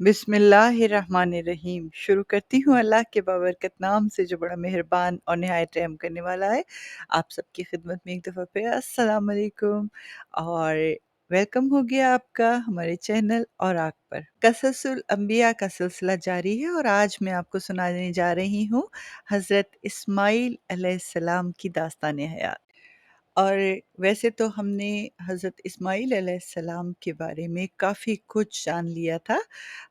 बिस्मिल्लाहिर्रहमानिर्रहीम। शुरू करती हूँ अल्लाह के बाबरकत नाम से जो बड़ा मेहरबान और निहायत रहम करने वाला है। आप सबकी खिदमत में एक दफ़ा फिर अस्सलाम वालेकुम और वेलकम हो गया आपका हमारे चैनल और आग पर। कससुल अंबिया का सिलसिला जारी है और आज मैं आपको सुनाने जा रही हूँ हज़रत इस्माइल अलैहिस्सलाम की दास्तान हयात। और वैसे तो हमने हज़रत इस्माइल अलैहिस्सलाम के बारे में काफ़ी कुछ जान लिया था।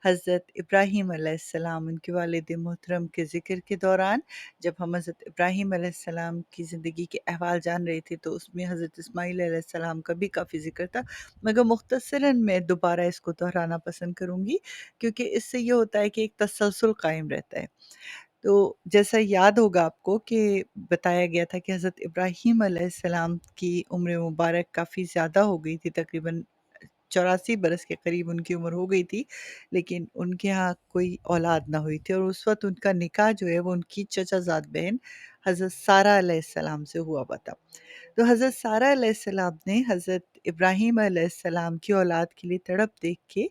हज़रत इब्राहीम अलैहिस्सलाम उनके वालिद मोहतरम के ज़िक्र के दौरान जब हम हज़रत इब्राहीम अलैहिस्सलाम की ज़िंदगी के अहवाल जान रहे थे तो उसमें हज़रत इस्माइल अलैहिस्सलाम का भी काफ़ी ज़िक्र था। मगर मुख्तसरन मैं दोबारा इसको दोहराना पसंद करूँगी क्योंकि इससे ये होता है कि एक तसलसल कायम रहता है। तो जैसा याद होगा आपको कि बताया गया था कि हज़रत इब्राहीम अलैहिस्सलाम की उम्र मुबारक काफ़ी ज़्यादा हो गई थी, तकरीबन 84 बरस के करीब उनकी उम्र हो गई थी, लेकिन उनके यहाँ कोई औलाद ना हुई थी और उस वक़्त उनका निकाह जो है वो उनकी चचाज़ाद बहन हज़रत सारा अलैहिस्सलाम से हुआ हुआ था। तो हज़रत सारा अलैहिस्सलाम ने हज़रत इब्राहीम अलैहिस्सलाम की औलाद के लिए तड़प देख के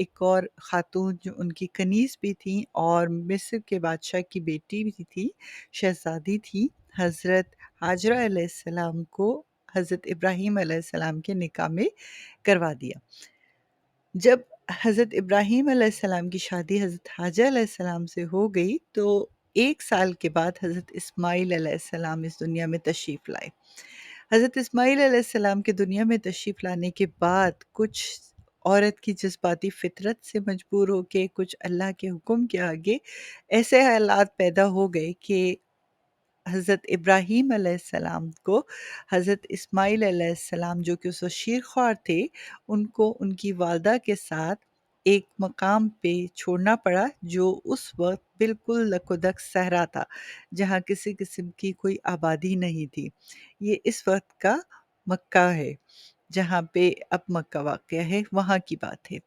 एक और ख़ातून जो उनकी कनीज़ भी थीं और मिस्र के बादशाह की बेटी भी थी, शहज़ादी थी, हज़रत हाजरा अलैहिस्सलाम को हज़रत इब्राहीम अलैहिस्सलाम के निकाह में करवा दिया। जब हज़रत इब्राहीम अलैहिस्सलाम की शादी हज़रत हाजरा अलैहिस्सलाम से हो गई तो 1 साल के बाद हज़रत इस्माइल अलैहिस्सलाम इस दुनिया में तशरीफ़ लाए। हज़रत इस्माइल अलैहिस्सलाम के दुनिया में तशरीफ़ लाने के बाद कुछ औरत की जज़्बाती फ़ितरत से मजबूर होके कुछ अल्लाह के हुक्म के आगे ऐसे हालात पैदा हो गए कि हज़रत इब्राहीम अलैहिस्सलाम को हज़रत इस्माइल अलैहिस्सलाम जो कि उस वक़्त शीरख्वार थे, उनको उनकी वालिदा के साथ एक मकाम पे छोड़ना पड़ा जो उस वक़्त बिल्कुल लकोदक सहरा था, जहाँ किसी किस्म की कोई आबादी नहीं थी। ये इस वक़्त का मक्का है, जहाँ पे अब मक्का वाक़या है, वहाँ की बात है।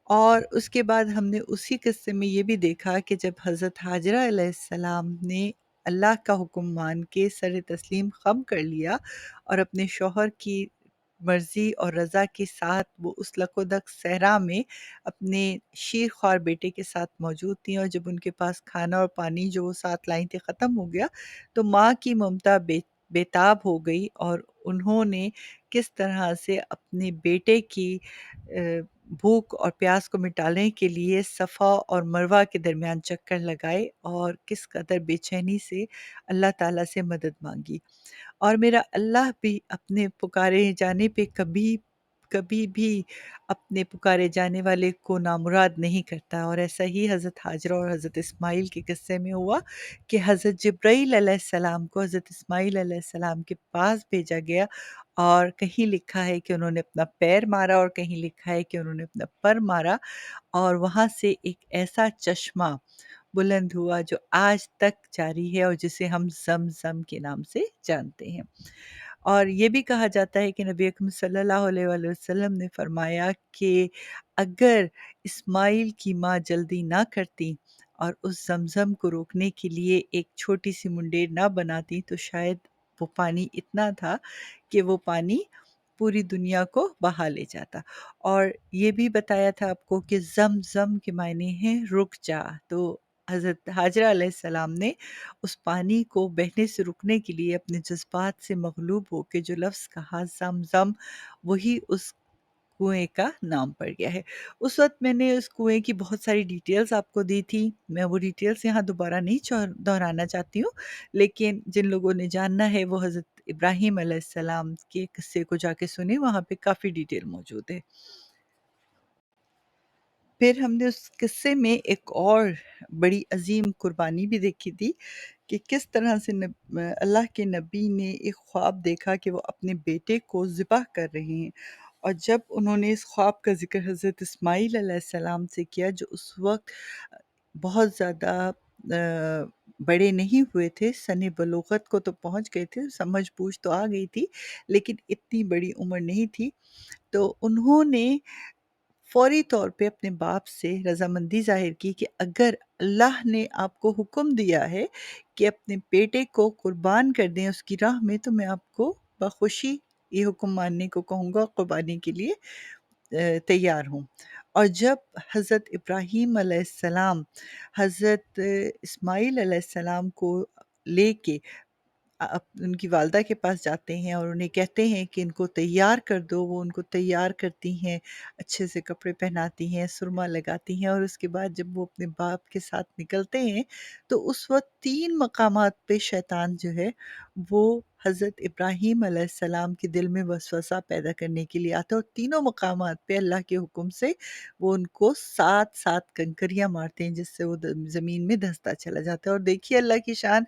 और उसके बाद हमने उसी किस्से में ये भी देखा कि जब हज़रत हाजरा अलैहिस्सलाम ने अल्लाह का हुक्म मान के सर तस्लीम ख़म कर लिया और अपने शौहर की मर्ज़ी और रज़ा के साथ वो उस लकोदक सहरा में अपने शीरख्वार बेटे के साथ मौजूद थीं और जब उनके पास खाना और पानी जो वो साथ लाई थी ख़त्म हो गया, तो माँ की ममता बेताब हो गई और उन्होंने किस तरह से अपने बेटे की भूख और प्यास को मिटाने के लिए सफ़ा और मरवा के दरमियान चक्कर लगाए और किस कदर बेचैनी से अल्लाह ताला से मदद मांगी। और मेरा अल्लाह भी अपने पुकारे जाने पे कभी कभी भी अपने पुकारे जाने वाले को नामुराद नहीं करता और ऐसा ही हज़रत हाजरा और हज़रत इस्माइल के किस्से में हुआ कि हज़रत जिब्राईल अलैहिस्सलाम को हज़रत इस्माइल अलैहिस्सलाम के पास भेजा गया और कहीं लिखा है कि उन्होंने अपना पैर मारा और कहीं लिखा है कि उन्होंने अपना पर मारा और वहाँ से एक ऐसा चश्मा बुलंद हुआ जो आज तक जारी है और जिसे हम ज़म-ज़म के नाम से जानते हैं। और ये भी कहा जाता है कि नबी अकरम सल्लल्लाहु अलैहि वसल्लम ने फरमाया कि अगर इस्माइल की माँ जल्दी ना करती और उस ज़मज़म को रोकने के लिए एक छोटी-सी मुंडेर ना बनाती तो शायद वो पानी इतना था कि वो पानी पूरी दुनिया को बहा ले जाता। और ये भी बताया था आपको कि ज़म-ज़म के मायने हैं रुक जा। तो हज़रत हाजरा अलैहिस्सलाम ने उस पानी को बहने से रुकने के लिए अपने जज़्बात से मग़लूब होके जो लफ़्ज़ कहा ज़म-ज़म, वही उस कुएँ का नाम पड़ गया है। उस वक़्त मैंने उस कुएँ की बहुत सारी डिटेल्स आपको दी थी। मैं वो डिटेल्स यहाँ दोबारा नहीं दोहराना चाहती हूँ, लेकिन जिन लोगों ने जानना है वो हज़रत इब्राहीम अलैहिस्सलाम के किस्से को जाके सुनें, वहाँ पे काफ़ी डिटेल मौजूद है। फिर हमने उस किस्से में एक और बड़ी अज़ीम कुर्बानी भी देखी थी कि किस तरह से अल्लाह के नबी ने एक ख्वाब देखा कि वो अपने बेटे को ज़िबह कर रहे हैं और जब उन्होंने इस ख्वाब का ज़िक्र हज़रत इस्माइल अलैहिस्सलाम से किया जो उस वक़्त बहुत ज़्यादा बड़े नहीं हुए थे, सने बलूग़त को तो पहुँच गए थे, समझ-बूझ तो आ गई थी, लेकिन इतनी बड़ी उम्र नहीं थी। तो उन्होंने फ़ौरी तौर पे अपने बाप से रज़ामंदी ज़ाहिर की कि अगर अल्लाह ने आपको हुक्म दिया है कि अपने बेटे को कुर्बान कर दें उसकी राह में, तो मैं आपको बख़ुशी ये हुक्म मानने को कहूँगा, कुर्बानी के लिए तैयार हूँ। اور جب حضرت ابراہیم علیہ السلام حضرت اسماعیل علیہ السلام کو لے کے ان کی والدہ کے پاس جاتے ہیں اور انہیں کہتے ہیں کہ ان کو تیار کر دو، وہ ان کو تیار کرتی ہیں، اچھے سے کپڑے پہناتی ہیں، سرما لگاتی ہیں، اور اس کے بعد جب وہ اپنے باپ کے ساتھ نکلتے ہیں تو اس وقت 3 مقامات پہ شیطان جو ہے وہ حضرت ابراہیم علیہ السلام کے دل میں وسوسہ پیدا کرنے کے لیے آتا ہے، اور تینوں مقامات پہ اللہ کے حکم سے وہ ان کو 7 کنکریاں مارتے ہیں، جس سے وہ زمین میں دھنستا چلا جاتا ہے۔ اور دیکھیے اللہ کی شان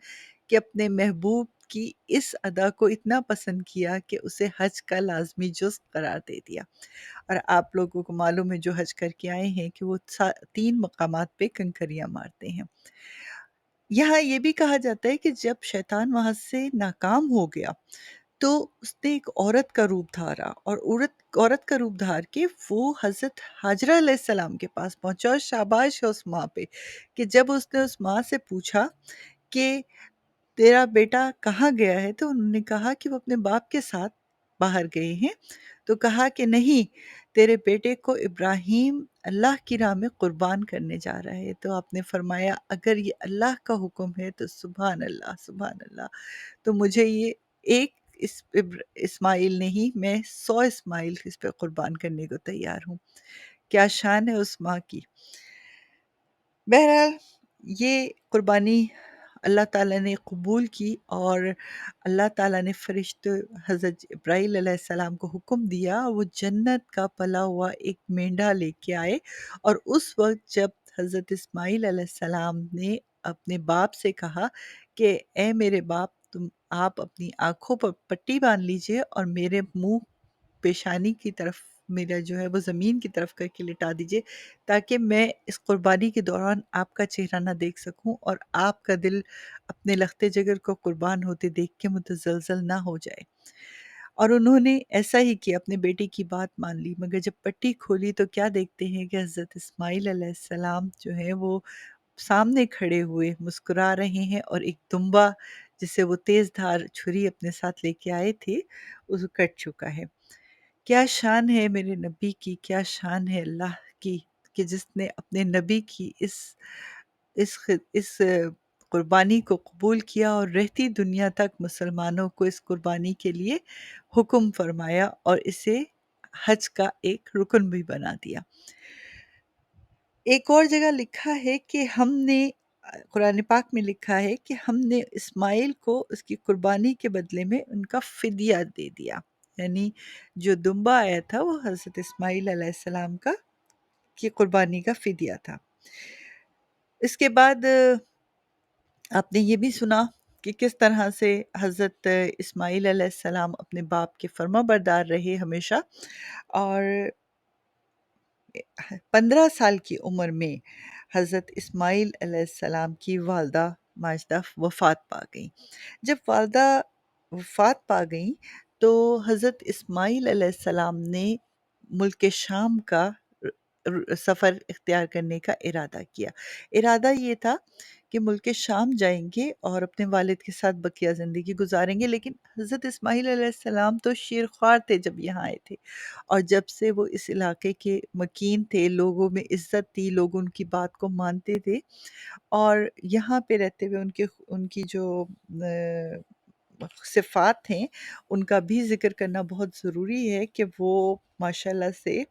کہ اپنے محبوب کی اس ادا کو اتنا پسند کیا کہ اسے حج کا لازمی جزو قرار دے دیا۔ اور آپ لوگوں کو معلوم ہے جو حج کر کے آئے ہیں کہ وہ 3 مقامات پہ کنکریاں مارتے ہیں۔ یہاں یہ بھی کہا جاتا ہے کہ جب شیطان وہاں سے ناکام ہو گیا تو اس نے ایک عورت کا روپ دھارا، اور عورت کا روپ دھار کے وہ حضرت حاجرہ علیہ السلام کے پاس پہنچا، اور شاباش ہے اس ماں پہ کہ جب اس نے اس ماں سے پوچھا کہ تیرا بیٹا کہاں گیا ہے، تو انہوں نے کہا کہ وہ اپنے باپ کے ساتھ باہر گئے ہیں، تو کہا کہ نہیں، تیرے بیٹے کو ابراہیم اللہ کی راہ میں قربان کرنے جا رہا ہے۔ تو آپ نے فرمایا اگر یہ اللہ کا حکم ہے تو سبحان اللہ سبحان اللہ، تو مجھے یہ ایک اسماعیل نہیں، میں 100 اسماعیل اس پہ قربان کرنے کو تیار ہوں۔ کیا شان ہے اس ماں کی۔ بہرحال یہ قربانی اللہ تعالیٰ نے قبول کی، اور اللہ تعالیٰ نے فرشتے حضرت ابراہیل علیہ السلام کو حکم دیا، وہ جنت کا پلا ہوا ایک مینڈھا لے کے آئے، اور اس وقت جب حضرت اسماعیل علیہ السلام نے اپنے باپ سے کہا کہ اے میرے باپ، آپ اپنی آنکھوں پر پٹی باندھ لیجئے اور میرے منہ پیشانی کی طرف میرا جو ہے وہ زمین کی طرف کر کے لٹا دیجئے، تاکہ میں اس قربانی کے دوران آپ کا چہرہ نہ دیکھ سکوں اور آپ کا دل اپنے لخت جگر کو قربان ہوتے دیکھ کے متزلزل نہ ہو جائے۔ اور انہوں نے ایسا ہی کیا، اپنے بیٹے کی بات مان لی، مگر جب پٹی کھولی تو کیا دیکھتے ہیں کہ حضرت اسماعیل علیہ السلام جو ہے وہ سامنے کھڑے ہوئے مسکرا رہے ہیں، اور ایک دمبا جسے وہ تیز دھار چھری اپنے ساتھ لے کے آئے تھے اسے کٹ چکا ہے۔ کیا شان ہے میرے نبی کی، کیا شان ہے اللہ کی کہ جس نے اپنے نبی کی اس قربانی کو قبول کیا، اور رہتی دنیا تک مسلمانوں کو اس قربانی کے لیے حکم فرمایا اور اسے حج کا ایک رکن بھی بنا دیا۔ ایک اور جگہ لکھا ہے کہ ہم نے قرآن پاک میں لکھا ہے کہ ہم نے اسماعیل کو اس کی قربانی کے بدلے میں ان کا فدیہ دے دیا، یعنی جو دمبا آیا تھا وہ حضرت اسماعیل علیہ السلام کی قربانی کا فدیہ تھا۔ اس کے بعد آپ نے یہ بھی سنا کہ کس طرح سے حضرت اسماعیل علیہ السلام اپنے باپ کے فرما بردار رہے ہمیشہ، اور 15 سال کی عمر میں حضرت اسماعیل علیہ السلام کی والدہ ماجدہ وفات پا گئیں۔ جب والدہ وفات پا گئیں تو حضرت اسماعیل علیہ السلام نے ملک شام کا سفر اختیار کرنے کا ارادہ کیا۔ ارادہ یہ تھا کہ ملک شام جائیں گے اور اپنے والد کے ساتھ بقیہ زندگی گزاریں گے، لیکن حضرت اسماعیل علیہ السلام تو شیر خوار تھے جب یہاں آئے تھے، اور جب سے وہ اس علاقے کے مکین تھے، لوگوں میں عزت تھی، لوگ ان کی بات کو مانتے تھے، اور یہاں پہ رہتے ہوئے ان کی جو صفات ہیں ان کا بھی ذکر کرنا بہت ضروری ہے کہ وہ ماشاءاللہ سے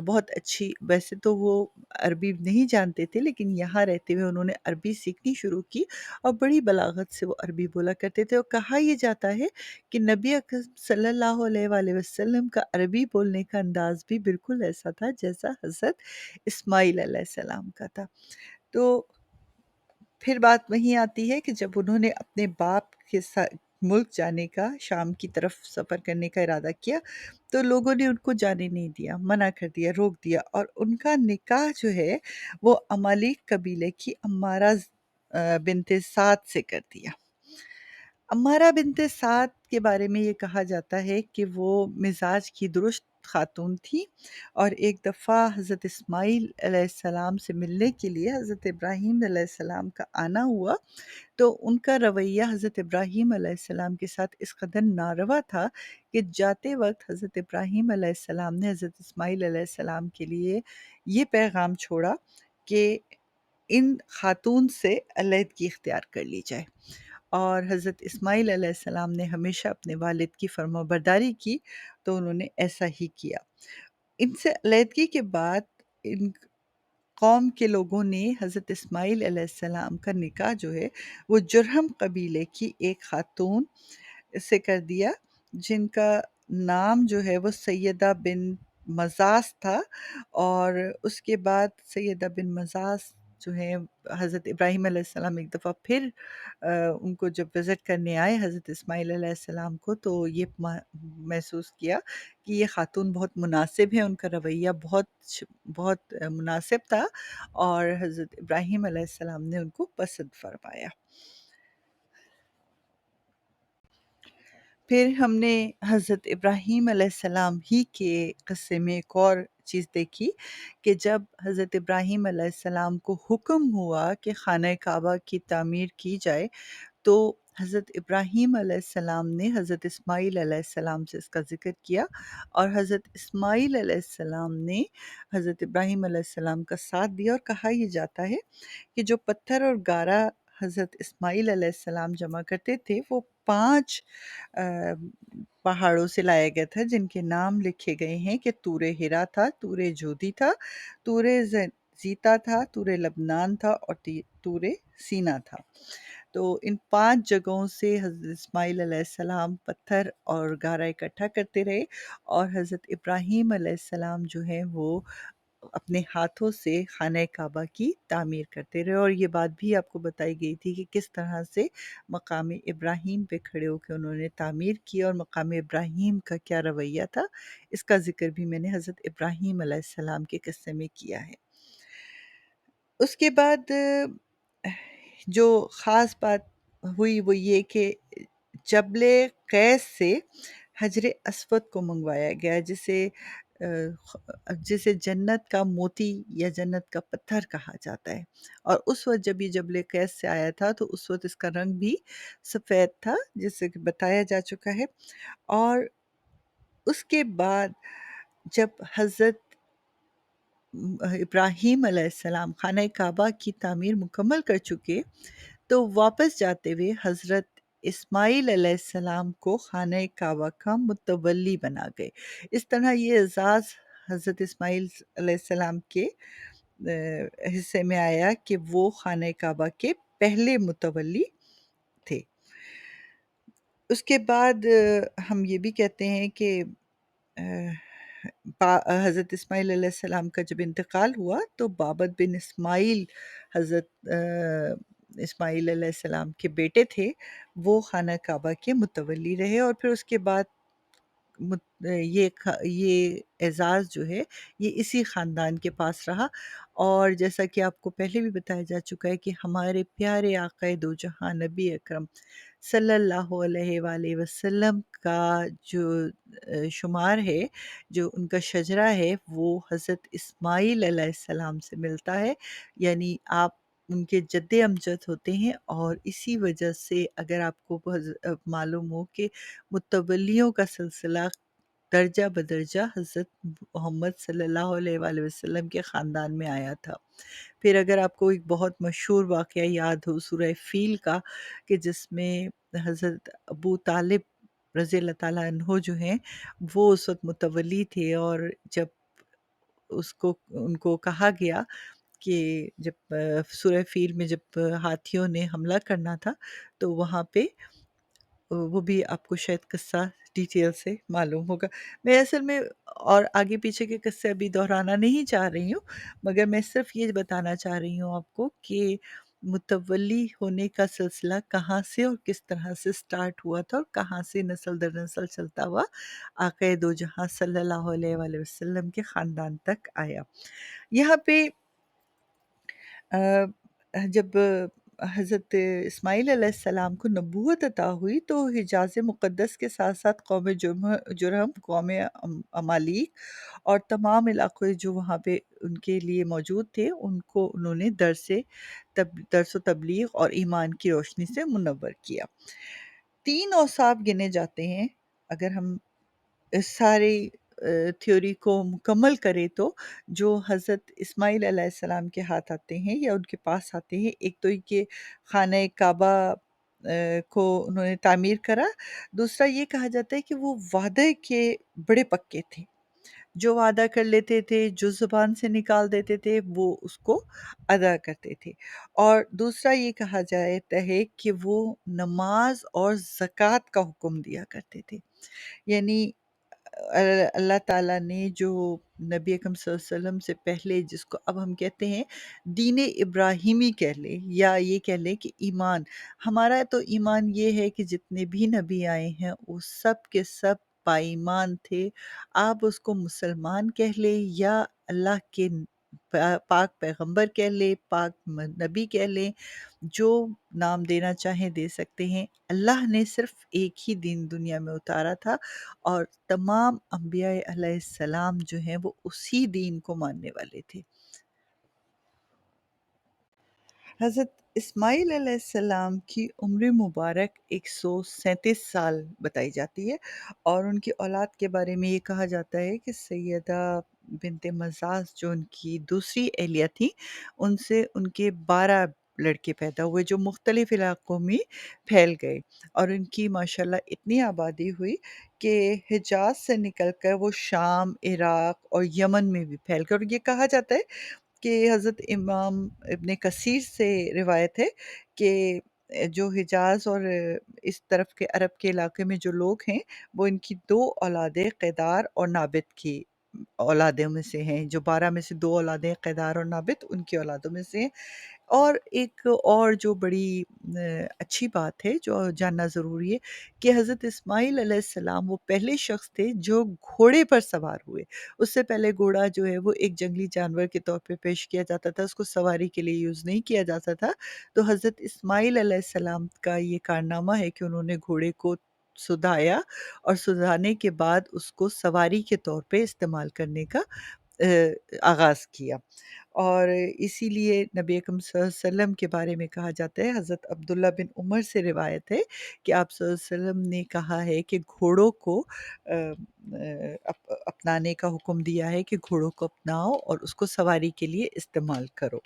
بہت اچھی، ویسے تو وہ عربی نہیں جانتے تھے لیکن یہاں رہتے ہوئے انہوں نے عربی سیکھنی شروع کی، اور بڑی بلاغت سے وہ عربی بولا کرتے تھے، اور کہا یہ جاتا ہے کہ نبی اکرم صلی اللہ علیہ وآلہ وسلم کا عربی بولنے کا انداز بھی بالکل ایسا تھا جیسا حضرت اسماعیل علیہ السلام کا تھا۔ تو پھر بات وہیں آتی ہے کہ جب انہوں نے اپنے باپ کے ساتھ ملک جانے کا، شام کی طرف سفر کرنے کا ارادہ کیا تو لوگوں نے ان کو جانے نہیں دیا، منع کر دیا، روک دیا، اور ان کا نکاح جو ہے وہ امالیق قبیلے کی امارہ بنت سعد سے کر دیا۔ امارہ بنت سعد کے بارے میں یہ کہا جاتا ہے کہ وہ مزاج کی درست खातून थीं और एक दफ़ा हज़रत इस्माईल अलैहिस्सलाम से मिलने के लिए हज़रत इब्राहीम अलैहिस्सलाम का आना हुआ, तो उनका रवैया हज़रत इब्राहीम अलैहिस्सलाम के साथ इस कदर नारवा था कि जाते वक़्त हज़रत इब्राहीम अलैहिस्सलाम ने हज़रत इस्माईल अलैहिस्सलाम के लिए ये पैगाम छोड़ा कि इन खातून से अलहदगी इख्तियार कर ली जाए। और हज़रत इस्माईल अलैहिस्सलाम ने हमेशा अपने वालिद की फर्माबरदारी की, तो उन्होंने ऐसा ही किया। इनसे अलहदगी के बाद इन कौम के लोगों ने हज़रत इस्माईल अलैहिस्सलाम का निकाह जो है वो जुरहम कबीले की एक खातून से कर दिया, जिनका नाम जो है वो सैयदा बिन मज़ास था। और उसके बाद सैयदा बिन मज़ास जो है हज़रत इब्राहीम अलैहिस्सलाम एक दफ़ा फिर उनको जब विज़िट करने आए हज़रत इस्माईल अलैहिस्सलाम को, तो ये महसूस किया कि ये खातून बहुत मुनासिब है, उनका रवैया बहुत मुनासिब था और हज़रत इब्राहीम अलैहिस्सलाम ने उनको पसंद फरमाया। फिर हमने हज़रत इब्राहीम अलैहिस्सलाम ही के क़िस्से में एक और चीज़ देखी कि जब हज़रत इब्राहीम अलैहिस्सलाम को हुक्म हुआ कि खाना काबा की तामीर की जाए, तो हज़रत इब्राहीम अलैहिस्सलाम ने हज़रत इस्माईल अलैहिस्सलाम से इसका ज़िक्र किया और हज़रत इस्माईल अलैहिस्सलाम ने हज़रत इब्राहीम अलैहिस्सलाम का साथ दिया। और कहा यह जाता है कि जो पत्थर और गारा हज़रत इस्माईल अलैहिस्सलाम जमा करते थे वो 5 अ, पहाड़ों से लाया गया था, जिनके नाम लिखे गए हैं कि तूरे हिरा था, तूरे जोदी था, तूरे ज़ीता था, तूरे लबनान था और तूरे सीना था। तो इन 5 जगहों से हज़रत इस्माईल अलैहिस्सलाम पत्थर और गारा इकट्ठा करते रहे और हज़रत इब्राहीम अलैहिस्सलाम जो हैं वो अपने हाथों से खाने काबा की तामीर करते रहे। और ये बात भी आपको बताई गई थी कि किस तरह से मकाम इब्राहीम पे खड़े होकर उन्होंने तामीर की और मकाम इब्राहीम का क्या रवैया था, इसका ज़िक्र भी मैंने हज़रत इब्राहीम अलैहिस्सलाम के किस्से में किया है। उसके बाद जो ख़ास बात हुई वो ये कि जबले कैस से हजर अस्वद को मंगवाया गया, जिसे जन्नत का मोती या जन्नत का पत्थर कहा जाता है। और उस वक़्त जब ये जबल कैस से आया था तो उस वक़्त इसका रंग भी सफ़ेद था, जैसे कि बताया जा चुका है। और उसके बाद जब हज़रत इब्राहीम अलैहिस्सलाम खाना काबा की तामीर मुकम्मल कर चुके, तो वापस जाते हुए हज़रत इस्माईल अलैहिस्सलाम को खाना काबा का मुतवल्ली बना गए। इस तरह ये एज़ाज़ हज़रत इस्माईल अलैहिस्सलाम के हिस्से में आया कि वो खाना काबा के पहले मुतवल्ली थे। उसके बाद हम ये भी कहते हैं कि हज़रत इस्माईल अलैहिस्सलाम का जब इंतकाल हुआ तो बाबत बिन इस्माईल हज़रत इस्माईल अलैहिस्सलाम के बेटे थे, वो खाना काबा के मुतवल्ली रहे। और फिर उसके बाद ये एज़ाज़ जो है ये इसी ख़ानदान के पास रहा। और जैसा कि आपको पहले भी बताया जा चुका है कि हमारे प्यारे आक़ाए दो जहां नबी अकरम सल्लल्लाहु अलैहि वसल्लम का जो शुमार है, जो उनका शजरा है, वो हज़रत इस्माईल अलैहिस्सलाम से मिलता है। यानी आप उनके जद्द अमजद होते हैं। और इसी वजह से अगर आपको मालूम हो कि मुतवल्लियों का सिलसिला दर्जा बदर्जा हज़रत मोहम्मद सल्लल्लाहु अलैहि वसल्लम के ख़ानदान में आया था। फिर अगर आपको एक बहुत मशहूर वाक़या याद हो सूरह फ़ील का, कि जिसमें हज़रत अबू तालिब रज़ी अल्लाह ताला अन्हो जो हैं वो उस वक़्त मुतवल्ली थे। और जब उसको उनको कहा गया कि जब सूरह फ़ील में जब हाथियों ने हमला करना था, तो वहाँ पे वो भी आपको शायद किस्सा डिटेल से मालूम होगा। मैं असल में और आगे पीछे के किस्से अभी दोहराना नहीं चाह रही हूँ, मगर मैं सिर्फ़ ये बताना चाह रही हूँ आपको कि मुतवल्ली होने का सिलसिला कहाँ से और किस तरह से स्टार्ट हुआ था और कहाँ से नस्ल दर नस्ल चलता हुआ आक़ाए दो जहां सल्लल्लाहु अलैहि वसल्लम के ख़ानदान तक आया। यहाँ पे जब حضرت اسماعیل علیہ السلام کو نبوت عطا ہوئی تو حجاز مقدس کے ساتھ ساتھ قوم جرہم، قوم عمالیق اور تمام علاقے جو وہاں پہ ان کے لیے موجود تھے، ان کو انہوں نے درس و تبلیغ اور ایمان کی روشنی سے منور کیا۔ 3 اوصاف گنے جاتے ہیں اگر ہم اس ساری تھیوری کو مکمل کریں تو، جو حضرت اسماعیل علیہ السلام کے ہاتھ آتے ہیں یا ان کے پاس آتے ہیں۔ ایک تو یہ کہ خانہ کعبہ کو انہوں نے تعمیر کرا، دوسرا یہ کہا جاتا ہے کہ وہ وعدے کے بڑے پکے تھے، جو وعدہ کر لیتے تھے، جو زبان سے نکال دیتے تھے، وہ اس کو ادا کرتے تھے، اور دوسرا یہ کہا جاتا ہے کہ وہ نماز اور زکوٰۃ کا حکم دیا کرتے تھے۔ یعنی اللہ تعالیٰ نے جو نبی اکرم صلی اللہ علیہ وسلم سے پہلے، جس کو اب ہم کہتے ہیں دین ابراہیمی کہہ لیں، یا یہ کہہ لیں کہ ایمان، ہمارا تو ایمان یہ ہے کہ جتنے بھی نبی آئے ہیں وہ سب کے سب پائیمان تھے۔ آپ اس کو مسلمان کہہ لیں یا اللہ کے پاک پیغمبر کہہ لیں، پاک نبی کہہ لیں، جو نام دینا چاہیں دے سکتے ہیں۔ اللہ نے صرف ایک ہی دین دنیا میں اتارا تھا، اور تمام انبیاء علیہ السلام جو ہیں وہ اسی دین کو ماننے والے تھے۔ حضرت اسماعیل علیہ السلام کی عمر مبارک 137 سال بتائی جاتی ہے، اور ان کی اولاد کے بارے میں یہ کہا جاتا ہے کہ سیدہ بنت مزاز جو ان کی دوسری اہلیہ تھیں، ان سے ان کے 12 لڑکے پیدا ہوئے جو مختلف علاقوں میں پھیل گئے، اور ان کی ماشاءاللہ اتنی آبادی ہوئی کہ حجاز سے نکل کر وہ شام، عراق اور یمن میں بھی پھیل گئے۔ اور یہ کہا جاتا ہے کہ حضرت امام ابن کثیر سے روایت ہے کہ جو حجاز اور اس طرف کے عرب کے علاقے میں جو لوگ ہیں، وہ ان کی 2 اولادیں قیدار اور نابت کی اولادوں میں سے ہیں، جو 12 میں سے 2 اولادیں قیدار اور نابت ان کی اولادوں میں سے ہیں۔ اور ایک اور جو بڑی اچھی بات ہے جو جاننا ضروری ہے کہ حضرت اسماعیل علیہ السلام وہ پہلے شخص تھے جو گھوڑے پر سوار ہوئے۔ اس سے پہلے گھوڑا جو ہے وہ ایک جنگلی جانور کے طور پہ پیش کیا جاتا تھا، اس کو سواری کے لیے یوز نہیں کیا جاتا تھا۔ تو حضرت اسماعیل علیہ السلام کا یہ کارنامہ ہے کہ انہوں نے گھوڑے کو سدھایا، اور سدھانے کے بعد اس کو سواری کے طور پہ استعمال کرنے کا آغاز کیا۔ اور اسی لیے نبی اکرم صلی اللہ علیہ وسلم کے بارے میں کہا جاتا ہے، حضرت عبداللہ بن عمر سے روایت ہے کہ آپ صلی اللہ علیہ وسلم نے کہا ہے کہ گھوڑوں کو اپنانے کا حکم دیا ہے، کہ گھوڑوں کو اپناؤ اور اس کو سواری کے لیے استعمال کرو۔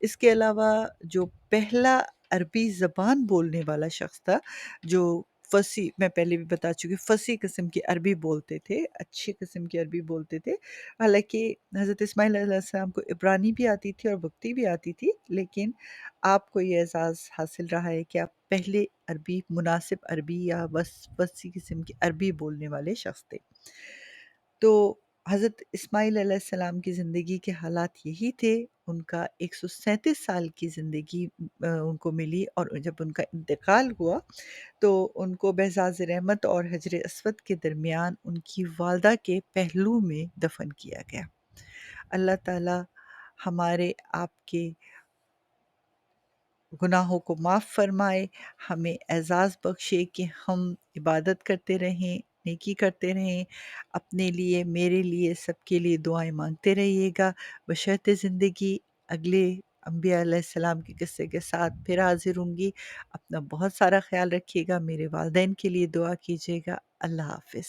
اس کے علاوہ جو پہلا عربی زبان بولنے والا شخص تھا، جو فصیح، میں پہلے بھی بتا چکی، فصیح قسم کی عربی بولتے تھے، اچھی قسم کی عربی بولتے تھے۔ حالانکہ حضرت اسماعیل علیہ السلام کو عبرانی بھی آتی تھی اور بگٹی بھی آتی تھی، لیکن آپ کو یہ اعزاز حاصل رہا ہے کہ آپ پہلے عربی، مناسب عربی یا وسیع قسم کی عربی بولنے والے شخص تھے۔ تو حضرت اسماعیل علیہ السلام کی زندگی کے حالات یہی تھے۔ ان کا 137 سال کی زندگی ان کو ملی، اور جب ان کا انتقال ہوا تو ان کو بحزاز رحمت اور حجر اسود کے درمیان ان کی والدہ کے پہلو میں دفن کیا گیا۔ اللہ تعالی ہمارے آپ کے گناہوں کو معاف فرمائے، ہمیں اعزاز بخشے کہ ہم عبادت کرتے رہیں، نیکی کرتے رہیں، اپنے لیے، میرے لیے، سب کے لیے دعائیں مانگتے رہیے گا۔ بشرط زندگی اگلے انبیاء علیہ السلام کے قصے کے ساتھ پھر حاضر ہوں گی۔ اپنا بہت سارا خیال رکھیے گا، میرے والدین کے لیے دعا کیجیے گا۔ اللہ حافظ۔